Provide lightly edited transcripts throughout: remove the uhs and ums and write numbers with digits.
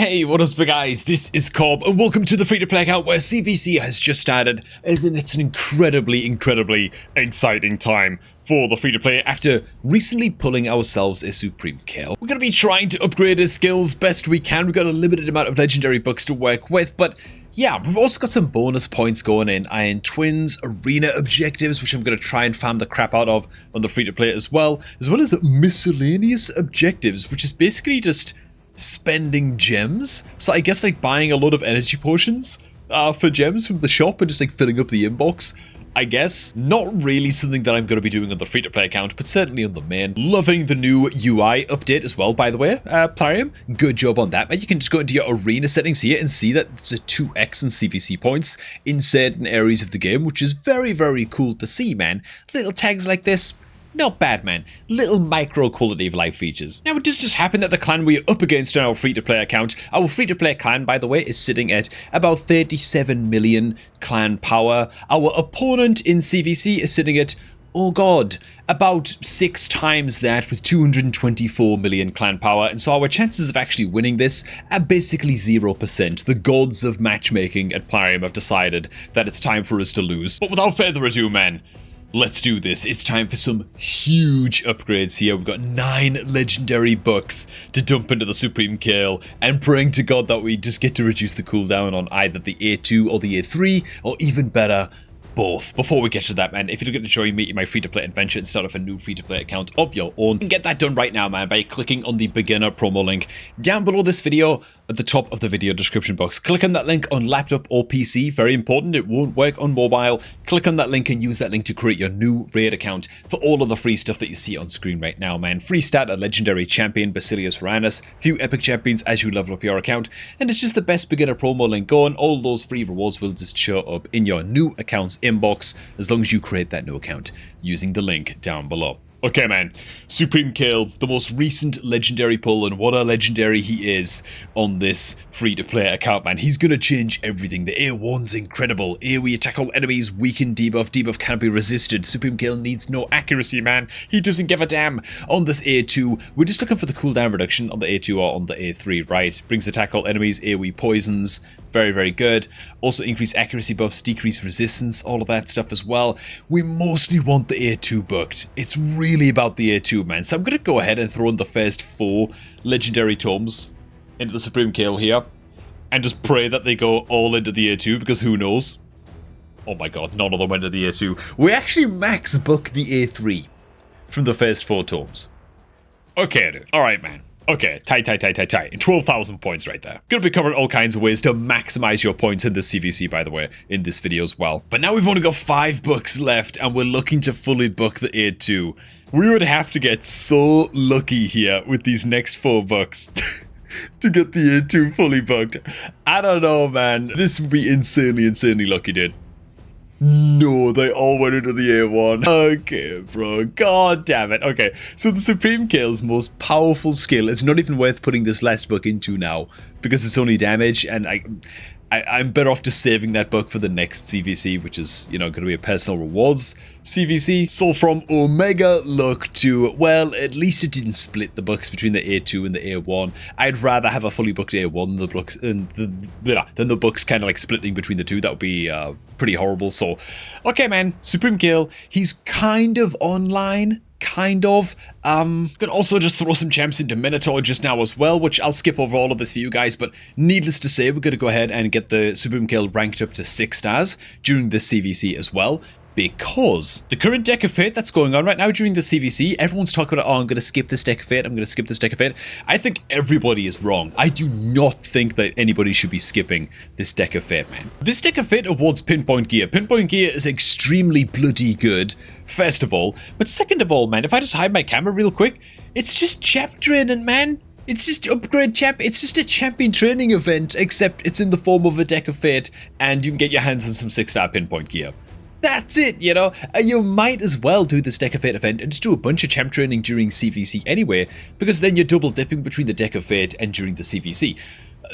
Hey, what up guys, this is Cobb and welcome to the free-to-play account where CVC has just started, as in it's an incredibly exciting time for the free-to-play after recently pulling ourselves a supreme kill. We're going to be trying to upgrade his skills best we can. We've got a limited amount of legendary books to work with, but yeah, we've also got some bonus points going in Iron Twins, arena objectives, which I'm going to try and farm the crap out of on the free-to-play as well as miscellaneous objectives, which is basically just spending gems. So I guess like buying a lot of energy potions for gems from the shop and just like filling up the inbox. I guess not really something that I'm going to be doing on the free-to-play account, but certainly on the main. Loving the new UI update as well, by the way. Plarium, good job on that, man. You can just go into your arena settings here and see that it's a 2x in CVC points in certain areas of the game, which is very cool to see, man. Little tags like this, not bad, man. Little micro quality of life features. Now, it does just happen that the clan we're up against on our free-to-play account, our free-to-play clan, by the way, is sitting at about 37 million clan power. Our opponent in CVC is sitting at, oh god, about 6 times that with 224 million clan power, and so our chances of actually winning this are basically 0%. The gods of matchmaking at Plarium have decided that it's time for us to lose. But without further ado, man, let's do this. It's time for some huge upgrades here. We've got 9 legendary books to dump into the Supreme Kill, and praying to God that we just get to reduce the cooldown on either the A2 or the A3, or even better, both. Before we get to that, man, if you're going to join me in my free-to-play adventure and start off a new free-to-play account of your own, you can get that done right now, man, by clicking on the beginner promo link down below this video at the top of the video description box. Click on that link on laptop or PC. Very important, it won't work on mobile. Click on that link and use that link to create your new raid account for all of the free stuff that you see on screen right now, man. Free start a legendary champion, Basilius Varanus, few epic champions as you level up your account, and it's just the best beginner promo link going. All those free rewards will just show up in your new account's inbox as long as you create that new account using the link down below. Okay, man, Supreme Kill, the most recent legendary pull, and what a legendary he is on this free-to-play account, man. He's gonna change everything. The A1's incredible. AoE attack all enemies, weaken debuff. Debuff can't be resisted. Supreme Kill needs no accuracy, man. He doesn't give a damn. On this A2, we're just looking for the cooldown reduction on the A2 or on the A3, right? Brings attack all enemies, AoE poisons. Very good. Also increase accuracy buffs, decrease resistance, all of that stuff as well. We mostly want the A2 booked. It's really about the A2, man. So I'm going to go ahead and throw in the first 4 legendary tomes into the Supreme Kill here. And just pray that they go all into the A2, because who knows? Oh my god, none of them went into the A2. We actually max book the A3 from the first 4 tomes. Okay, dude. Alright, man. Okay, tight. 12,000 points right there. Gonna be covering all kinds of ways to maximize your points in this CVC, by the way, in this video as well. But now we've only got 5 books left, and we're looking to fully book the A2. We would have to get so lucky here with these next 4 books to get the A2 fully booked. I don't know, man. This would be insanely lucky, dude. No, they all went into the A1. Okay, bro. God damn it. Okay, so the Supreme Kill's most powerful skill, it's not even worth putting this last book into now, because it's only damage, and I'm better off just saving that book for the next CVC, which is, you know, going to be a personal rewards CVC. So from Omega Luck to, well, at least it didn't split the books between the A2 and the A1. I'd rather have a fully booked A1 than the books kind of like splitting between the two. That would be pretty horrible. So, okay, man, Supreme Kill, he's kind of online. Kind of. Can also just throw some gems into Minotaur just now as well, which I'll skip over all of this for you guys, but needless to say, we're going to go ahead and get the Supreme Kill ranked up to 6 stars during this CVC as well, because the current deck of fate that's going on right now during the CVC, everyone's talking about, oh, I'm going to skip this deck of fate, I'm going to skip this deck of fate. I think everybody is wrong. I do not think that anybody should be skipping this deck of fate, man. This deck of fate awards pinpoint gear. Pinpoint gear is extremely bloody good, first of all, but second of all, man, if I just hide my camera real quick, it's just champ training, man. It's just upgrade champ. It's just a champion training event, except it's in the form of a deck of fate, and you can get your hands on some 6-star pinpoint gear. That's it, you know. You might as well do this Deck of Fate event and just do a bunch of champ training during CVC anyway, because then you're double dipping between the Deck of Fate and during the CVC.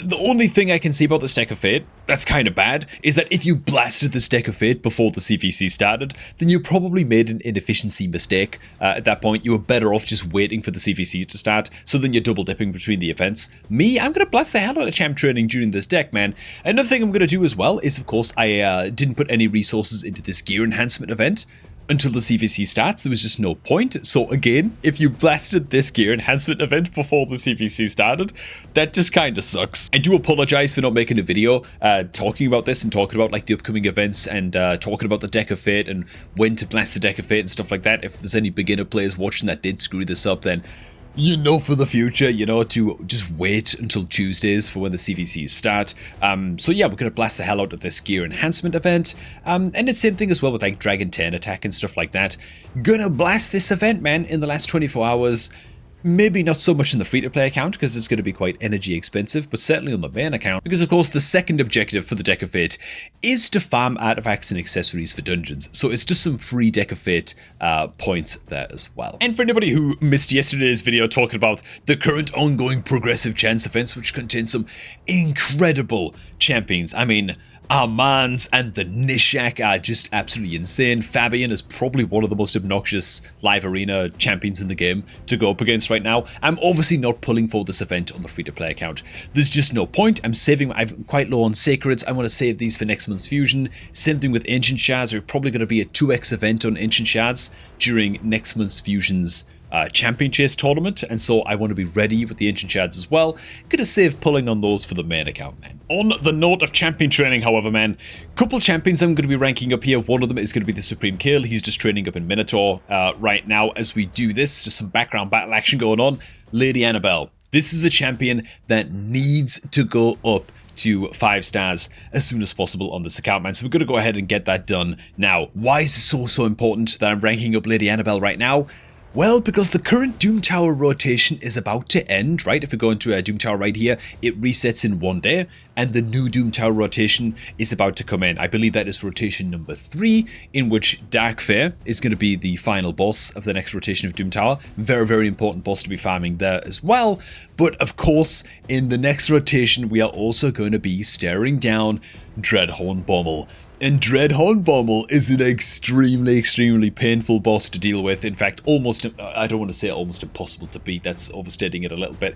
The only thing I can see about this deck of Fate that's kind of bad is that if you blasted this deck of Fate before the CVC started, then you probably made an inefficiency mistake. At that point, you were better off just waiting for the CVC to start, so then you're double dipping between the events. Me, I'm going to blast the hell out of champ training during this deck, man. Another thing I'm going to do as well is, of course, I didn't put any resources into this gear enhancement event. Until the CVC starts, there was just no point. So again, if you blasted this gear enhancement event before the CVC started, that just kind of sucks. I do apologize for not making a video talking about this and talking about like the upcoming events and talking about the deck of Fate and when to blast the deck of Fate and stuff like that. If there's any beginner players watching that did screw this up, then you know for the future, you know, to just wait until Tuesdays for when the CVCs start. So yeah, we're going to blast the hell out of this gear enhancement event. And it's same thing as well with like Dragon 10 attack and stuff like that. Gonna blast this event, man, in the last 24 hours. Maybe not so much in the free-to-play account because it's going to be quite energy expensive, but certainly on the main account because, of course, the second objective for the Deck of Fate is to farm artifacts and accessories for dungeons. So it's just some free Deck of Fate points there as well. And for anybody who missed yesterday's video talking about the current ongoing progressive chance events, which contain some incredible champions. I mean, Armand's and the Nishak are just absolutely insane. Fabian is probably one of the most obnoxious live arena champions in the game to go up against right now. I'm obviously not pulling for this event on the free-to-play account. There's just no point. I'm quite low on Sacreds. I want to save these for next month's Fusion. Same thing with Ancient Shards. We're probably going to be a 2x event on Ancient Shards during next month's Fusion's champion chase tournament, and so I want to be ready with the Ancient Shards as well. Gonna save pulling on those for the main account, man. On the note of champion training, however, man, couple champions I'm going to be ranking up here. One of them is going to be the Supreme Kale. He's just training up in Minotaur right now as we do this. Just some background battle action going on. Lady Annabelle. This is a champion that needs to go up to 5 stars as soon as possible on this account, man. So we're going to go ahead and get that done now. Why is it so important that I'm ranking up Lady Annabelle right now? Well, because the current Doom Tower rotation is about to end, right? If we go into a Doom Tower right here, it resets in 1 day, and the new Doom Tower rotation is about to come in. I believe that is rotation number 3, in which Darkfair is going to be the final boss of the next rotation of Doom Tower. Very, very important boss to be farming there as well. But of course, in the next rotation, we are also going to be staring down Dreadhorn Bommel. And Dreadhorn Bommel is an extremely painful boss to deal with. In fact, almost, I don't want to say almost impossible to beat, that's overstating it a little bit.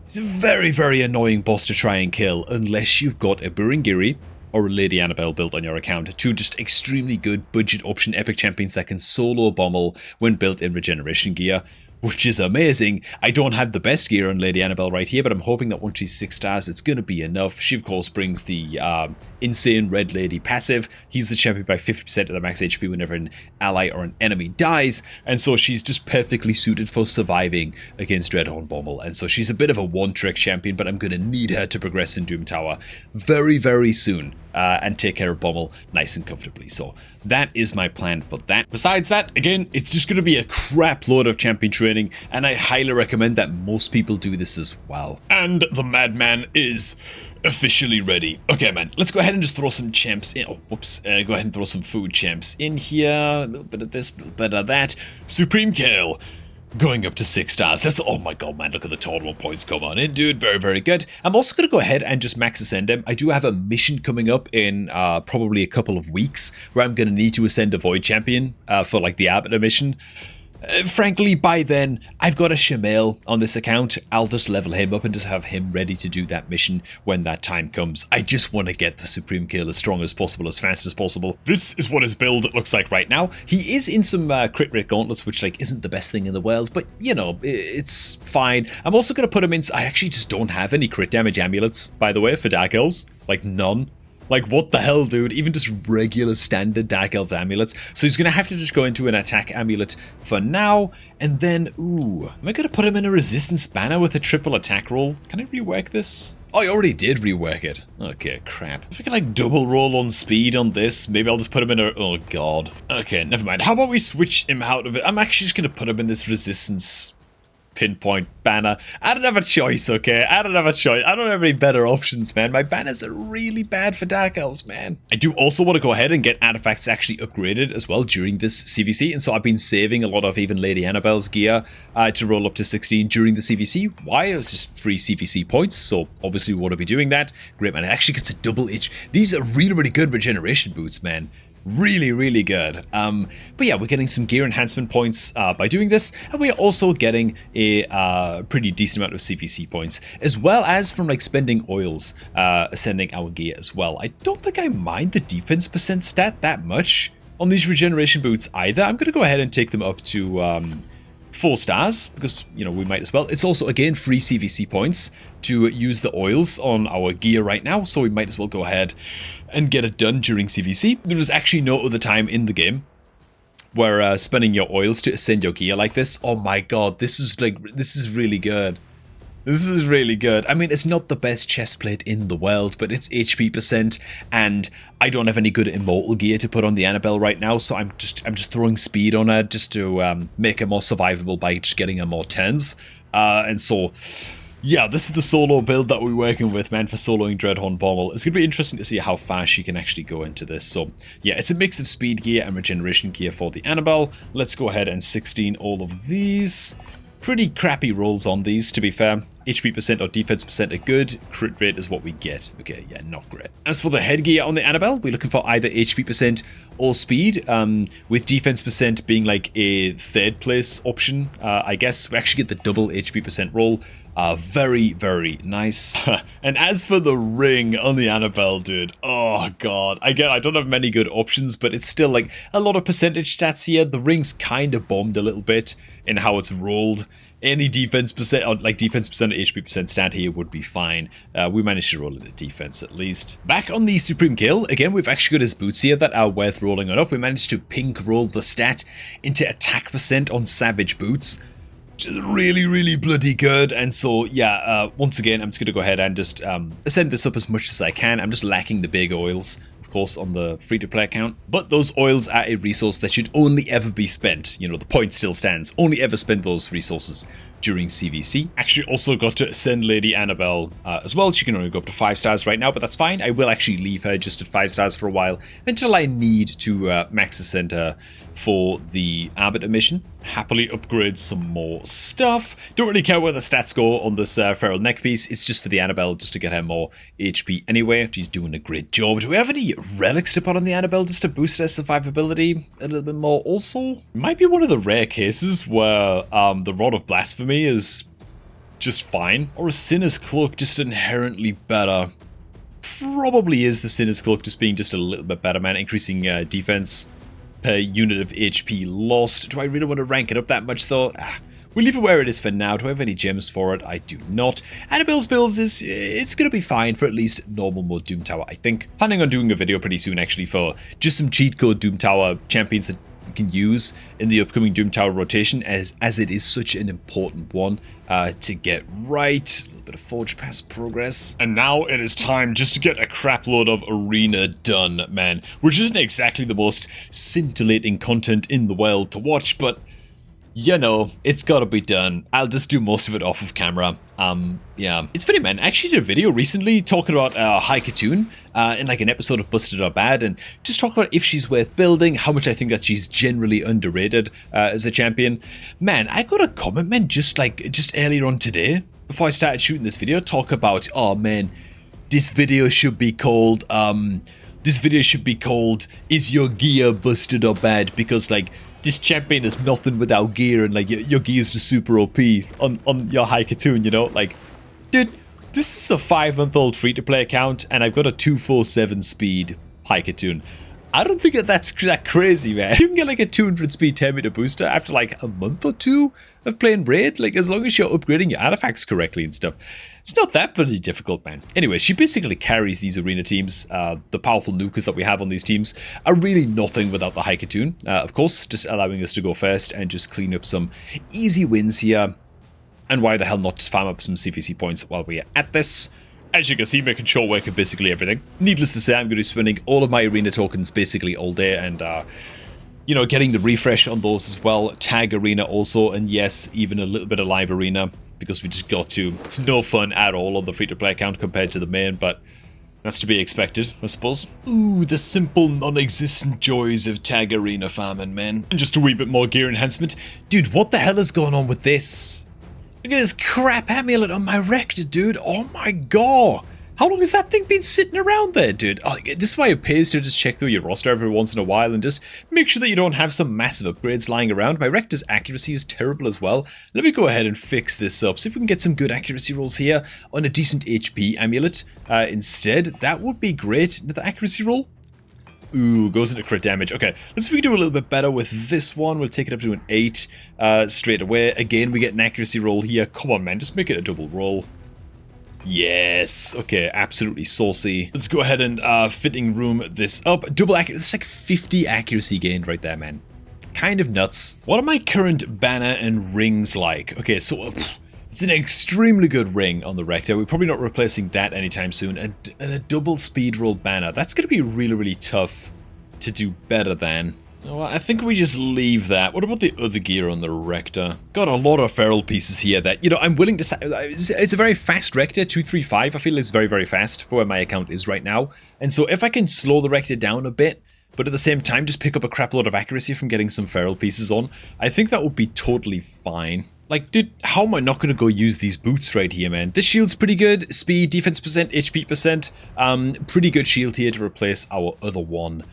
It's a very annoying boss to try and kill unless you've got a Burungiri or a Lady Annabelle built on your account. Two just extremely good budget option epic champions that can solo Bommel when built in regeneration gear, which is amazing. I don't have the best gear on Lady Annabelle right here, but I'm hoping that once she's 6 stars, it's going to be enough. She, of course, brings the insane Red Lady passive. He's the champion by 50% of the max HP whenever an ally or an enemy dies, and so she's just perfectly suited for surviving against Dreadhorn Bommel. And so she's a bit of a one-trick champion, but I'm going to need her to progress in Doom Tower very soon. And take care of Bommel nice and comfortably. So that is my plan for that. Besides that, again, it's just going to be a crap load of champion training, and I highly recommend that most people do this as well. And the madman is officially ready. Okay, man, let's go ahead and just throw some champs in. Oh, whoops. Go ahead and throw some food champs in here. A little bit of this, a little bit of that. Supreme Kale. Going up to 6 stars. That's, oh my god, man, look at the tournament points come on in, dude. Very good. I'm also going to go ahead and just max ascend him. I do have a mission coming up in probably a couple of weeks where I'm going to need to ascend a Void Champion for like the Arbiter mission. Frankly, by then, I've got a Shamail on this account. I'll just level him up and just have him ready to do that mission when that time comes. I just want to get the Supreme Kill as strong as possible, as fast as possible. This is what his build looks like right now. He is in some crit rate gauntlets, which like isn't the best thing in the world, but you know, it's fine. I'm also going to put him in... I actually just don't have any crit damage amulets, by the way, for Dark Elves. Like, none. Like, what the hell, dude? Even just regular standard Dark Elf amulets. So he's going to have to just go into an attack amulet for now. And then, ooh, am I going to put him in a resistance banner with a triple attack roll? Can I rework this? Oh, I already did rework it. Okay, crap. If I can, like, double roll on speed on this, maybe I'll just put him in a... Oh, God. Okay, never mind. How about we switch him out of it? I'm actually just going to put him in this resistance pinpoint banner. I don't have a choice, okay? I don't have a choice. I don't have any better options, man. My banners are really bad for Dark Elves, man. I do also want to go ahead and get artifacts actually upgraded as well during this CVC, and so I've been saving a lot of even Lady Annabelle's gear to roll up to 16 during the CVC. Why? It's just free CVC points, so obviously we want to be doing that. Great, man. It actually gets a double itch. These are really, really good regeneration boots, man. Really, really good. But yeah, we're getting some gear enhancement points by doing this, and we're also getting a pretty decent amount of CVC points, as well as from like spending oils, ascending our gear as well. I don't think I mind the defense percent stat that much on these regeneration boots either. I'm going to go ahead and take them up to 4 stars, because, you know, we might as well. It's also, again, free CVC points to use the oils on our gear right now, so we might as well go ahead and get it done during CVC. There is actually no other time in the game where spending your oils to ascend your gear like this. Oh my god, this is really good. This is really good. I mean, it's not the best chest plate in the world, but it's HP percent, and I don't have any good immortal gear to put on the Annabelle right now, so I'm just throwing speed on her just to make her more survivable by just getting her more turns. And so, yeah, this is the solo build that we're working with, man, for soloing Dreadhorn Bommel. It's going to be interesting to see how fast she can actually go into this. So, yeah, it's a mix of speed gear and regeneration gear for the Annabelle. Let's go ahead and 16 all of these. Pretty crappy rolls on these, to be fair. HP percent or defense percent are good. Crit rate is what we get. Okay, yeah, not great. As for the headgear on the Annabelle, we're looking for either HP percent or speed, with defense percent being like a 3rd place option. I guess we actually get the double HP percent roll. Very, very nice. And as for the ring on the Annabelle, dude, oh god. Again, I don't have many good options, but it's still like a lot of percentage stats here. The ring's kind of bombed a little bit in how it's rolled. Any defense percent, or like defense percent or HP percent stat here would be fine. We managed to roll it at defense at least. Back on the Supreme Kill, again, we've actually got his boots here that are worth rolling on up. We managed to pink roll the stat into attack percent on Savage Boots. Just really, really bloody good. And so, yeah, once again, I'm just going to go ahead and just ascend this up as much as I can. I'm just lacking the big oils, of course, on the free-to-play account. But those oils are a resource that should only ever be spent. You know, the point still stands. Only ever spend those resources during CVC. Actually also got to ascend Lady Annabelle as well. She can only go up to 5 stars right now, but that's fine. I will actually leave her just at 5 stars for a while until I need to max ascend her for the Arbiter mission. Happily upgrade some more stuff. Don't really care where the stats go on this feral neck piece. It's just for the Annabelle, just to get her more HP anyway. She's doing a great job. Do we have any relics to put on the Annabelle just to boost her survivability a little bit more also? Might be one of the rare cases where the Rod of Blasphemy is just fine. Or a Sinner's Cloak just inherently better. Probably is the Sinner's Cloak just being just a little bit better, man. Increasing defense per unit of HP lost. Do I really want to rank it up that much though? We'll leave it where it is for now. Do I have any gems for it? I do not. Annabelle's build is, it's going to be fine for at least normal mode Doom Tower, I think. Planning on doing a video pretty soon actually for just some cheat code Doom Tower champions that you can use in the upcoming Doom Tower rotation, as it is such an important one to get right. A little bit of Forge Pass progress. And now it is time just to get a crap load of arena done, man. Which isn't exactly the most scintillating content in the world to watch, but you know, it's gotta be done. I'll just do most of it off of camera. Yeah. It's funny, man. I actually did a video recently talking about High Katoon in like an episode of Busted or Bad, and just talk about if she's worth building, how much I think that she's generally underrated as a champion. Man, I got a comment, man, just earlier on today, before I started shooting this video, talk about, oh man, this video should be called, Is Your Gear Busted or Bad? Because like, this champion is nothing without gear, and like your gear's just super OP on your High Katoon, you know? Like, dude, this is a 5-month-old free-to-play account, and I've got a 247 speed High Katoon. I don't think that's that crazy, man. You can get like a 200 speed 10-meter booster after like a month or two of playing Raid. Like, as long as you're upgrading your artifacts correctly and stuff. It's not that bloody difficult, man. Anyway, she basically carries these arena teams. The powerful nukers that we have on these teams are really nothing without the High Katoon. Of course, just allowing us to go first and just clean up some easy wins here. And why the hell not just farm up some CVC points while we're at this? As you can see, making short work of basically everything. Needless to say, I'm going to be spending all of my arena tokens basically all day, and you know, getting the refresh on those as well. Tag Arena also, and yes, even a little bit of Live Arena, because we just got to. It's no fun at all on the free-to-play account compared to the main, but that's to be expected, I suppose. Ooh, the simple, non-existent joys of Tag Arena farming, man. And just a wee bit more gear enhancement. Dude, what the hell is going on with this? Look at this crap amulet on my Rector, dude. Oh my god. How long has that thing been sitting around there, dude? Oh, this is why it pays to just check through your roster every once in a while and just make sure that you don't have some massive upgrades lying around. My Rector's accuracy is terrible as well. Let me go ahead and fix this up. See if we can get some good accuracy rolls here on a decent HP amulet instead. That would be great. The accuracy roll? Ooh, goes into crit damage. Okay, let's see if we can do a little bit better with this one. We'll take it up to an 8 straight away. Again, we get an accuracy roll here. Come on, man, just make it a double roll. Yes. Okay, absolutely saucy. Let's go ahead and fitting room this up. Double accuracy. That's like 50 accuracy gained right there, man. Kind of nuts. What are my current banner and rings like? Okay, so it's an extremely good ring on the Rector. We're probably not replacing that anytime soon. And a double speed roll banner. That's going to be really, really tough to do better than. Well, I think we just leave that. What about the other gear on the Rector? Got a lot of feral pieces here that, you know, I'm willing to say, it's a very fast Rector, 235. I feel it's very, very fast for where my account is right now. And so if I can slow the Rector down a bit, but at the same time just pick up a crap load of accuracy from getting some feral pieces on, I think that would be totally fine. Like, dude, how am I not going to go use these boots right here, man? This shield's pretty good. Speed, defense percent, HP percent. Pretty good shield here to replace our other one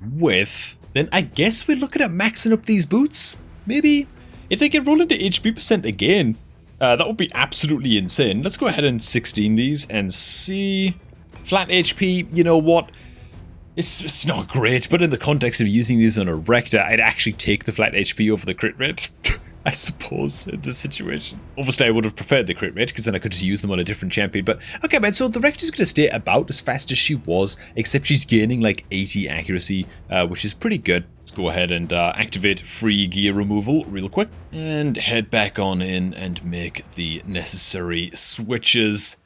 with. Then I guess we're looking at maxing up these boots. Maybe. If they can roll into HP percent again, that would be absolutely insane. Let's go ahead and 16 these and see. Flat HP, you know what? It's not great, but in the context of using these on a Rector, I'd actually take the flat HP over the crit rate. I suppose, in this situation. Obviously, I would have preferred the crit rate, because then I could just use them on a different champion. But, okay, man, so the Rector's going to stay about as fast as she was, except she's gaining, like, 80 accuracy, which is pretty good. Let's go ahead and activate free gear removal real quick. And head back on in and make the necessary switches.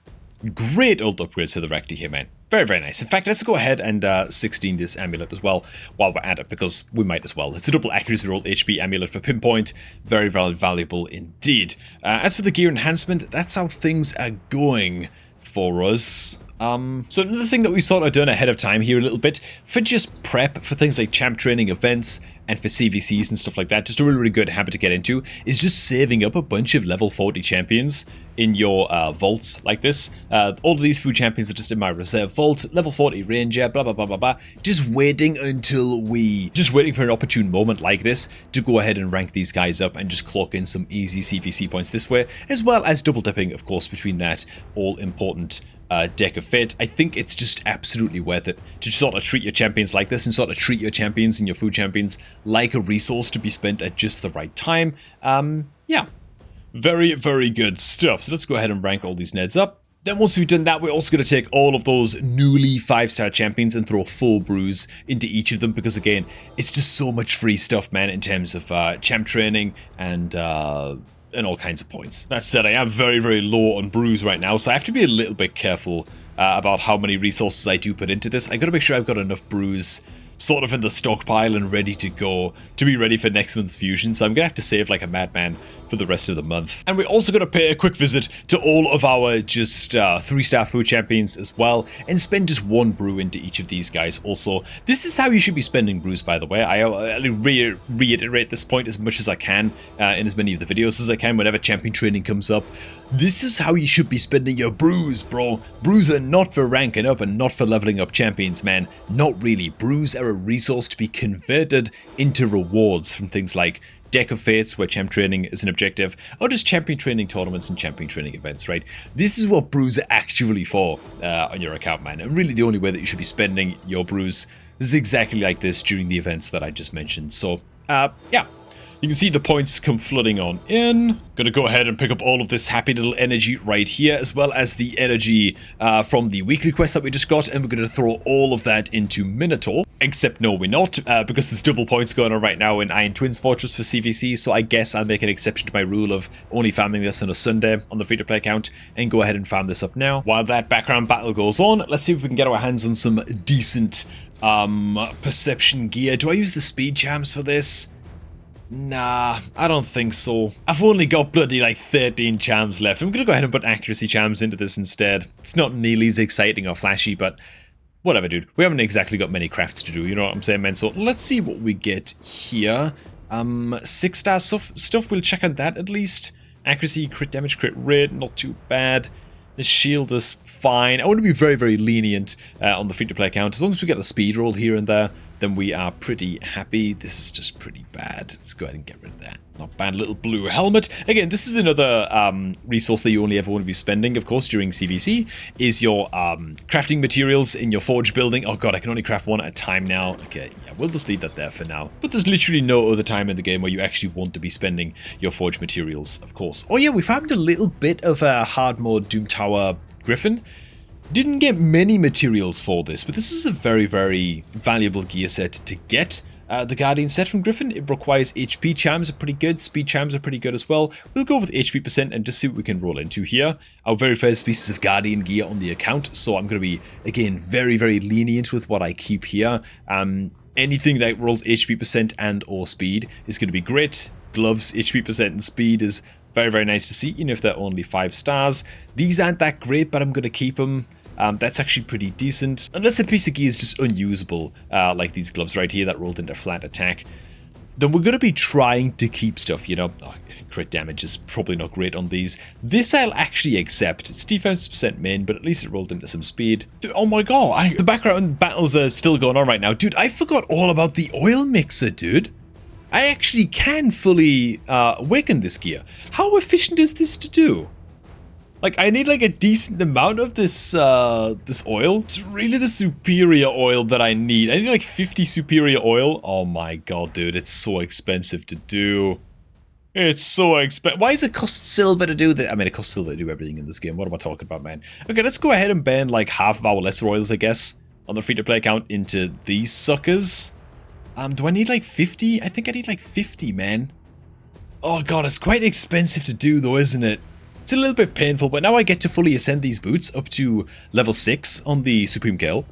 Great ult upgrades to the Rector here, man. Very, very nice. In fact, let's go ahead and 16 this amulet as well while we're at it, because we might as well. It's a double accuracy roll HP amulet for pinpoint. Very, very valuable indeed. As for the gear enhancement, that's how things are going for us. So another thing that we sort of done ahead of time here a little bit, for just prep for things like champ training events and for CVCs and stuff like that, just a really, really good habit to get into, is just saving up a bunch of level 40 champions in your vaults like this. All of these food champions are just in my reserve vault, level 40 ranger, blah, blah, blah, blah, blah. Just waiting for an opportune moment like this to go ahead and rank these guys up and just clock in some easy CVC points this way, as well as double dipping, of course, between that all important deck of fate. I think it's just absolutely worth it to sort of treat your champions like this and sort of treat your champions and your food champions like a resource to be spent at just the right time. Yeah, very, very good stuff. So let's go ahead and rank all these Neds up. Then once we've done that, we're also going to take all of those newly 5-star champions and throw 4 brews into each of them, because again, it's just so much free stuff, man, in terms of champ training and all kinds of points. That said, I am very, very low on brews right now, so I have to be a little bit careful about how many resources I do put into this. I gotta make sure I've got enough brews sort of in the stockpile and ready to go to be ready for next month's fusion, so I'm gonna have to save like a madman for the rest of the month. And we're also gonna pay a quick visit to all of our just 3-star food champions as well, and spend just 1 brew into each of these guys also. This is how you should be spending brews, by the way. I reiterate this point as much as I can in as many of the videos as I can whenever champion training comes up. This is how you should be spending your brews, bro. Brews are not for ranking up and not for leveling up champions, man. Not really. Brews are a resource to be converted into rewards from things like Deck of Fates, where champ training is an objective, or just champion training tournaments and champion training events, right? This is what brews are actually for on your account, man. And really the only way that you should be spending your brews is exactly like this during the events that I just mentioned. So, yeah. You can see the points come flooding on in. Gonna go ahead and pick up all of this happy little energy right here, as well as the energy from the weekly quest that we just got, and we're gonna throw all of that into Minotaur. Except no, we're not, because there's double points going on right now in Iron Twins Fortress for CVC, so I guess I'll make an exception to my rule of only farming this on a Sunday on the free-to-play account, and go ahead and farm this up now. While that background battle goes on, let's see if we can get our hands on some decent Perception gear. Do I use the speed charms for this? Nah, I don't think so. I've only got bloody like 13 charms left. I'm gonna go ahead and put accuracy charms into this instead. It's not nearly as exciting or flashy, but whatever, dude. We haven't exactly got many crafts to do, you know what I'm saying, man? So let's see what we get here. 6-star stuff, we'll check on that at least. Accuracy, crit damage, crit rate, not too bad. The shield is fine. I want to be very, very lenient on the free-to-play account. As long as we get a speed roll here and there, then we are pretty happy. This is just pretty bad. Let's go ahead and get rid of that. Not bad. Little blue helmet. Again, this is another resource that you only ever want to be spending, of course, during CVC, is your crafting materials in your forge building. Oh god, I can only craft one at a time now. Okay, yeah, we'll just leave that there for now. But there's literally no other time in the game where you actually want to be spending your forge materials, of course. Oh yeah, we found a little bit of a hard mode Doom Tower Griffin. Didn't get many materials for this, but this is a very, very valuable gear set to get. The Guardian set from Griffin, it requires HP charms are pretty good, speed charms are pretty good as well. We'll go with HP percent and just see what we can roll into here. Our very first pieces of Guardian gear on the account, so I'm going to be, again, very, very lenient with what I keep here. Anything that rolls HP percent and or speed is going to be great. Gloves, HP percent and speed is very, very nice to see, even if they're only 5 stars. These aren't that great, but I'm going to keep them. That's actually pretty decent. Unless a piece of gear is just unusable, like these gloves right here that rolled into flat attack, then we're going to be trying to keep stuff, you know. Oh, crit damage is probably not great on these. This I'll actually accept. It's defense percent main, but at least it rolled into some speed. Dude, oh my god, the background battles are still going on right now. Dude, I forgot all about the oil mixer, dude. I actually can fully awaken this gear. How efficient is this to do? Like, I need like a decent amount of this this oil. It's really the superior oil that I need. I need like 50 superior oil. Oh my god, dude, it's so expensive to do. It's so expensive. Why does it cost silver to do that? I mean, it costs silver to do everything in this game. What am I talking about, man? Okay, let's go ahead and ban like half of our lesser oils, I guess, on the free-to-play account into these suckers. Do I need like 50? I think I need like 50, man. Oh god, it's quite expensive to do though, isn't it? It's a little bit painful, but now I get to fully ascend these boots up to level 6 on the Supreme Kill,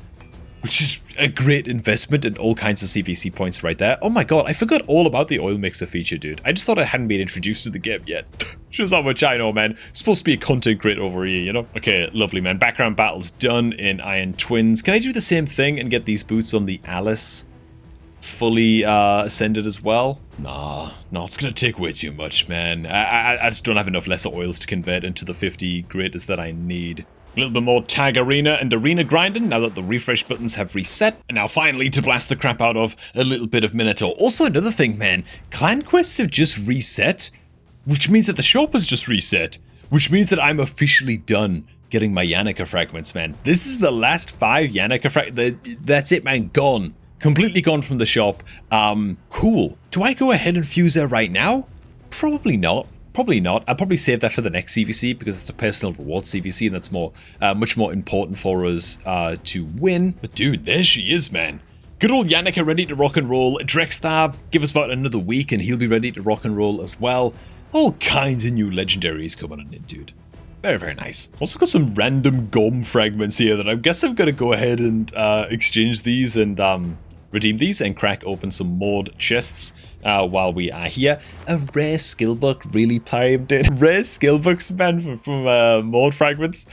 which is a great investment and all kinds of CVC points right there. Oh my god, I forgot all about the oil mixer feature, dude. I just thought it hadn't been introduced to the game yet. Shows how much I know, man. It's supposed to be a content creator over here, you know? Okay, lovely, man. Background battles done in Iron Twins. Can I do the same thing and get these boots on the Alice fully ascended as well? Nah, it's gonna take way too much, man. I just don't have enough lesser oils to convert into the 50 greatest that I need. A little bit more tag arena and arena grinding now that the refresh buttons have reset. And now finally to blast the crap out of a little bit of Minotaur. Also another thing, man, clan quests have just reset, which means that the shop has just reset, which means that I'm officially done getting my Yannicka fragments, man. This is the last 5 Yannicka fragments. That's it, man, gone. Completely gone from the shop. Cool. Do I go ahead and fuse her right now? Probably not. Probably not. I'll probably save that for the next CVC because it's a personal reward CVC and that's more, much more important for us to win. But dude, there she is, man. Good old Yannicka ready to rock and roll. Drexstar, give us about another week and he'll be ready to rock and roll as well. All kinds of new legendaries coming in, dude. Very, very nice. Also got some random GOM fragments here that I guess I'm going to go ahead and exchange these and redeem these and crack open some moored chests while we are here. A rare skill book, really, Prime, dude. Rare skill books, man, from moored fragments.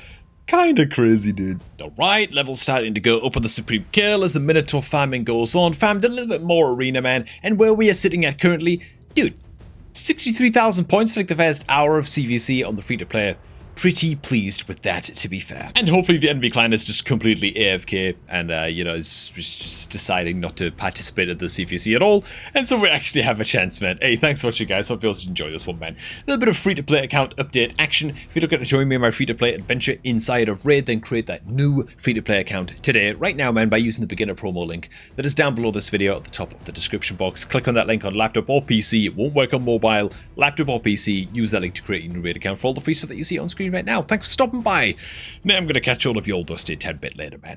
Kind of crazy, dude. Alright, levels starting to go up on the Supreme Kill as the Minotaur farming goes on. Farmed a little bit more arena, man. And where we are sitting at currently, dude, 63,000 points for like the first hour of CVC on the free-to-play. Pretty pleased with that, to be fair. And hopefully the enemy clan is just completely AFK and, you know, is just deciding not to participate in the CVC at all. And so we actually have a chance, man. Hey, thanks for watching, guys. Hope you also enjoy this one, man. A little bit of free-to-play account update action. If you don't get to join me in my free-to-play adventure inside of Raid, then create that new free-to-play account today, right now, man, by using the beginner promo link that is down below this video at the top of the description box. Click on that link on laptop or PC. It won't work on mobile, laptop or PC. Use that link to create your new Raid account for all the free stuff that you see on screen right now. Thanks for stopping by. Now I'm going to catch all of you all dusty 10 bit later, man.